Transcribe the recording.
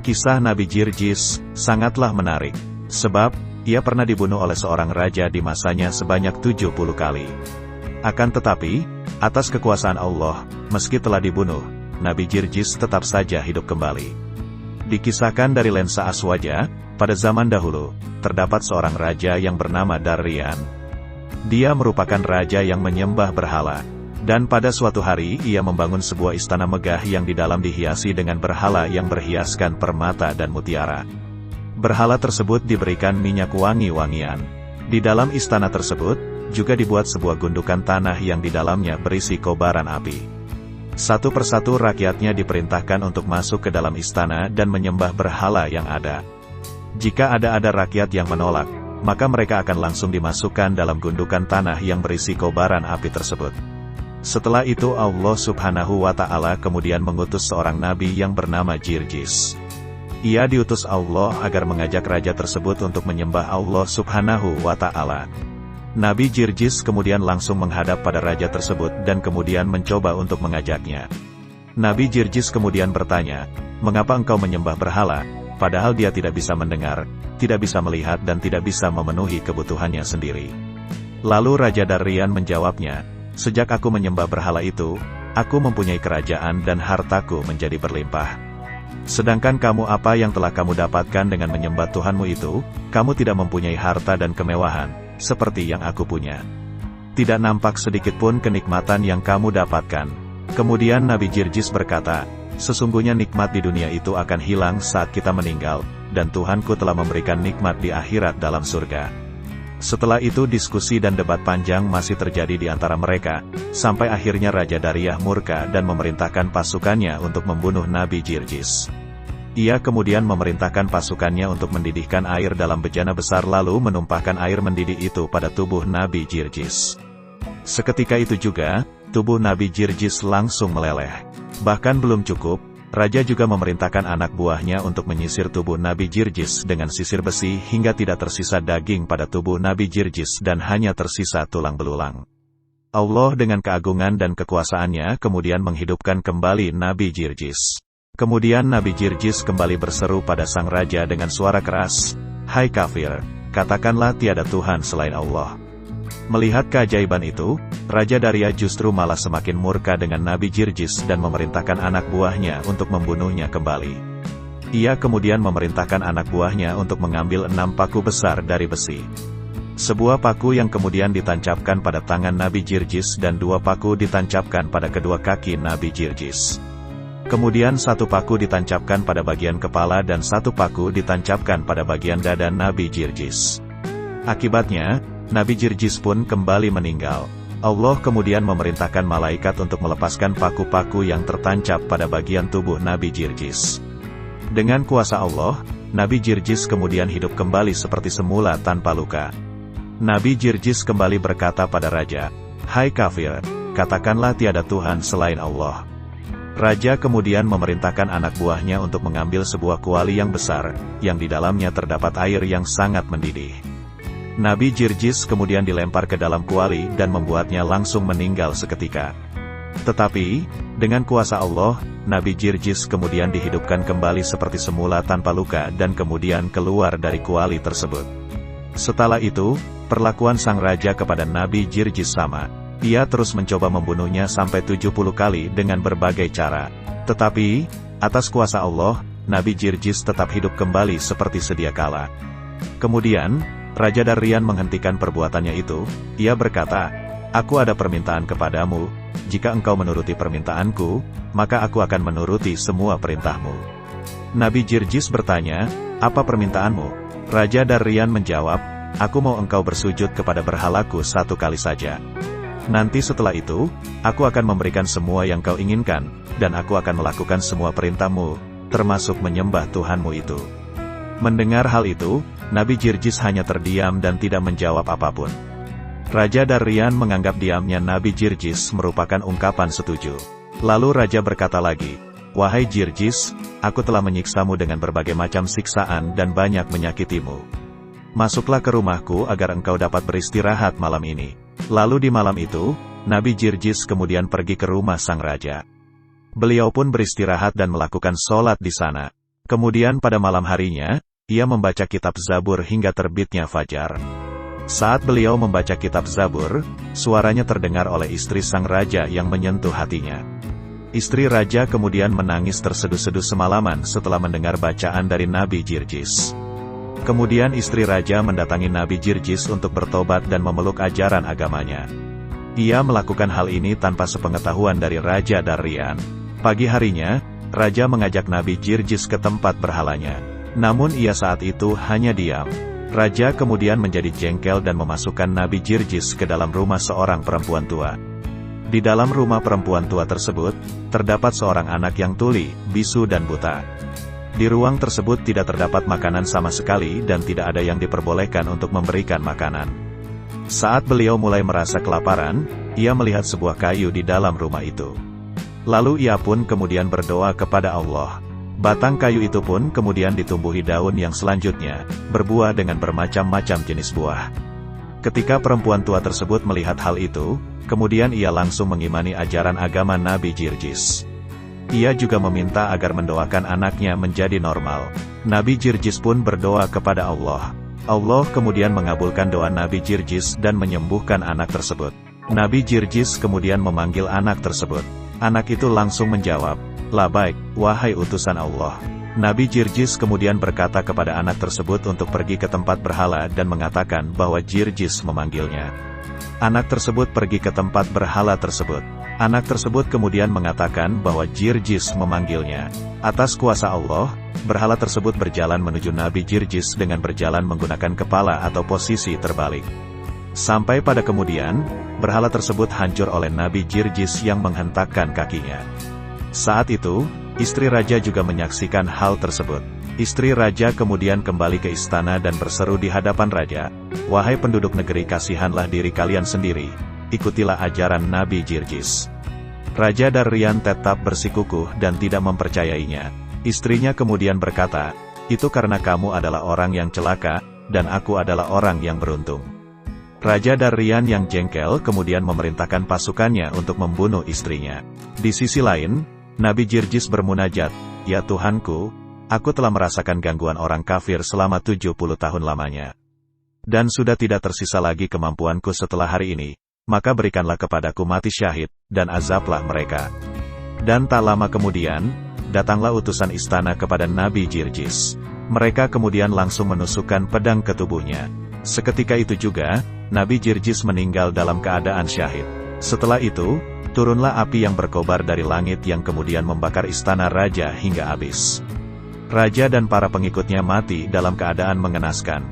Kisah Nabi Jirjis sangatlah menarik, sebab ia pernah dibunuh oleh seorang raja di masanya sebanyak 70 kali. Akan tetapi, atas kekuasaan Allah, meski telah dibunuh, Nabi Jirjis tetap saja hidup kembali. Dikisahkan dari lensa Aswaja, pada zaman dahulu, terdapat seorang raja yang bernama Darrian. Dia merupakan raja yang menyembah berhala. Dan pada suatu hari ia membangun sebuah istana megah yang di dalam dihiasi dengan berhala yang berhiaskan permata dan mutiara. Berhala tersebut diberikan minyak wangi-wangian. Di dalam istana tersebut, juga dibuat sebuah gundukan tanah yang di dalamnya berisi kobaran api. Satu persatu rakyatnya diperintahkan untuk masuk ke dalam istana dan menyembah berhala yang ada. Jika ada rakyat yang menolak, maka mereka akan langsung dimasukkan dalam gundukan tanah yang berisi kobaran api tersebut. Setelah itu Allah Subhanahu wa Ta'ala kemudian mengutus seorang nabi yang bernama Jirjis. Ia diutus Allah agar mengajak raja tersebut untuk menyembah Allah Subhanahu wa Ta'ala. Nabi Jirjis kemudian langsung menghadap pada raja tersebut dan kemudian mencoba untuk mengajaknya. Nabi Jirjis kemudian bertanya, "Mengapa engkau menyembah berhala, padahal dia tidak bisa mendengar, tidak bisa melihat dan tidak bisa memenuhi kebutuhannya sendiri?" Lalu Raja Darrian menjawabnya, "Sejak aku menyembah berhala itu, aku mempunyai kerajaan dan hartaku menjadi berlimpah. Sedangkan kamu, apa yang telah kamu dapatkan dengan menyembah Tuhanmu itu? Kamu tidak mempunyai harta dan kemewahan, seperti yang aku punya. Tidak nampak sedikit pun kenikmatan yang kamu dapatkan." Kemudian Nabi Jirjis berkata, "Sesungguhnya nikmat di dunia itu akan hilang saat kita meninggal, dan Tuhanku telah memberikan nikmat di akhirat dalam surga." Setelah itu diskusi dan debat panjang masih terjadi di antara mereka, sampai akhirnya Raja Darrian murka dan memerintahkan pasukannya untuk membunuh Nabi Jirjis. Ia kemudian memerintahkan pasukannya untuk mendidihkan air dalam bejana besar lalu menumpahkan air mendidih itu pada tubuh Nabi Jirjis. Seketika itu juga, tubuh Nabi Jirjis langsung meleleh. Bahkan belum cukup, Raja juga memerintahkan anak buahnya untuk menyisir tubuh Nabi Jirjis dengan sisir besi hingga tidak tersisa daging pada tubuh Nabi Jirjis dan hanya tersisa tulang belulang. Allah dengan keagungan dan kekuasaannya kemudian menghidupkan kembali Nabi Jirjis. Kemudian Nabi Jirjis kembali berseru pada sang raja dengan suara keras, "Hai kafir, katakanlah tiada Tuhan selain Allah." Melihat keajaiban itu, Raja Darrian justru malah semakin murka dengan Nabi Jirjis dan memerintahkan anak buahnya untuk membunuhnya kembali. Ia kemudian memerintahkan anak buahnya untuk mengambil 6 paku besar dari besi. Sebuah paku yang kemudian ditancapkan pada tangan Nabi Jirjis dan 2 paku ditancapkan pada kedua kaki Nabi Jirjis. Kemudian 1 paku ditancapkan pada bagian kepala dan 1 paku ditancapkan pada bagian dada Nabi Jirjis. Akibatnya, Nabi Jirjis pun kembali meninggal. Allah kemudian memerintahkan malaikat untuk melepaskan paku-paku yang tertancap pada bagian tubuh Nabi Jirjis. Dengan kuasa Allah, Nabi Jirjis kemudian hidup kembali seperti semula tanpa luka. Nabi Jirjis kembali berkata pada raja, "Hai kafir, katakanlah tiada Tuhan selain Allah." Raja kemudian memerintahkan anak buahnya untuk mengambil sebuah kuali yang besar, yang di dalamnya terdapat air yang sangat mendidih. Nabi Jirjis kemudian dilempar ke dalam kuali dan membuatnya langsung meninggal seketika. Tetapi, dengan kuasa Allah, Nabi Jirjis kemudian dihidupkan kembali seperti semula tanpa luka dan kemudian keluar dari kuali tersebut. Setelah itu, perlakuan sang raja kepada Nabi Jirjis sama. Ia terus mencoba membunuhnya sampai 70 kali dengan berbagai cara. Tetapi, atas kuasa Allah, Nabi Jirjis tetap hidup kembali seperti sedia kala. Kemudian, Raja Darrian menghentikan perbuatannya itu. Ia berkata, "Aku ada permintaan kepadamu, jika engkau menuruti permintaanku, maka aku akan menuruti semua perintahmu." Nabi Jirjis bertanya, "Apa permintaanmu?" Raja Darrian menjawab, "Aku mau engkau bersujud kepada berhalaku 1 kali saja. Nanti setelah itu, aku akan memberikan semua yang kau inginkan, dan aku akan melakukan semua perintahmu, termasuk menyembah Tuhanmu itu." Mendengar hal itu, Nabi Jirjis hanya terdiam dan tidak menjawab apapun. Raja Darrian menganggap diamnya Nabi Jirjis merupakan ungkapan setuju. Lalu Raja berkata lagi, "Wahai Jirjis, aku telah menyiksamu dengan berbagai macam siksaan dan banyak menyakitimu. Masuklah ke rumahku agar engkau dapat beristirahat malam ini." Lalu di malam itu, Nabi Jirjis kemudian pergi ke rumah sang raja. Beliau pun beristirahat dan melakukan sholat di sana. Kemudian pada malam harinya, ia membaca kitab Zabur hingga terbitnya fajar. Saat beliau membaca kitab Zabur, suaranya terdengar oleh istri sang raja yang menyentuh hatinya. Istri raja kemudian menangis terseduh-seduh semalaman setelah mendengar bacaan dari Nabi Jirjis. Kemudian istri raja mendatangi Nabi Jirjis untuk bertobat dan memeluk ajaran agamanya. Ia melakukan hal ini tanpa sepengetahuan dari Raja Darrian. Pagi harinya, raja mengajak Nabi Jirjis ke tempat berhalanya. Namun ia saat itu hanya diam. Raja kemudian menjadi jengkel dan memasukkan Nabi Jirjis ke dalam rumah seorang perempuan tua. Di dalam rumah perempuan tua tersebut, terdapat seorang anak yang tuli, bisu dan buta. Di ruang tersebut tidak terdapat makanan sama sekali dan tidak ada yang diperbolehkan untuk memberikan makanan. Saat beliau mulai merasa kelaparan, ia melihat sebuah kayu di dalam rumah itu. Lalu ia pun kemudian berdoa kepada Allah. Batang kayu itu pun kemudian ditumbuhi daun yang selanjutnya, berbuah dengan bermacam-macam jenis buah. Ketika perempuan tua tersebut melihat hal itu, kemudian ia langsung mengimani ajaran agama Nabi Jirjis. Ia juga meminta agar mendoakan anaknya menjadi normal. Nabi Jirjis pun berdoa kepada Allah. Allah kemudian mengabulkan doa Nabi Jirjis dan menyembuhkan anak tersebut. Nabi Jirjis kemudian memanggil anak tersebut. Anak itu langsung menjawab, "Labaik, wahai utusan Allah." Nabi Jirjis kemudian berkata kepada anak tersebut untuk pergi ke tempat berhala dan mengatakan bahwa Jirjis memanggilnya. Anak tersebut pergi ke tempat berhala tersebut. Anak tersebut kemudian mengatakan bahwa Jirjis memanggilnya. Atas kuasa Allah, berhala tersebut berjalan menuju Nabi Jirjis dengan berjalan menggunakan kepala atau posisi terbalik. Sampai pada kemudian, berhala tersebut hancur oleh Nabi Jirjis yang menghentakkan kakinya. Saat itu, istri raja juga menyaksikan hal tersebut. Istri raja kemudian kembali ke istana dan berseru di hadapan raja, "Wahai penduduk negeri, kasihanlah diri kalian sendiri, ikutilah ajaran Nabi Jirjis." Raja Darrian tetap bersikukuh dan tidak mempercayainya. Istrinya kemudian berkata, "Itu karena kamu adalah orang yang celaka, dan aku adalah orang yang beruntung." Raja Darrian yang jengkel kemudian memerintahkan pasukannya untuk membunuh istrinya. Di sisi lain, Nabi Jirjis bermunajat, "Ya Tuhanku, aku telah merasakan gangguan orang kafir selama 70 tahun lamanya. Dan sudah tidak tersisa lagi kemampuanku setelah hari ini, maka berikanlah kepadaku mati syahid, dan azablah mereka." Dan tak lama kemudian, datanglah utusan istana kepada Nabi Jirjis. Mereka kemudian langsung menusukkan pedang ke tubuhnya. Seketika itu juga, Nabi Jirjis meninggal dalam keadaan syahid. Setelah itu, turunlah api yang berkobar dari langit yang kemudian membakar istana raja hingga habis. Raja dan para pengikutnya mati dalam keadaan mengenaskan.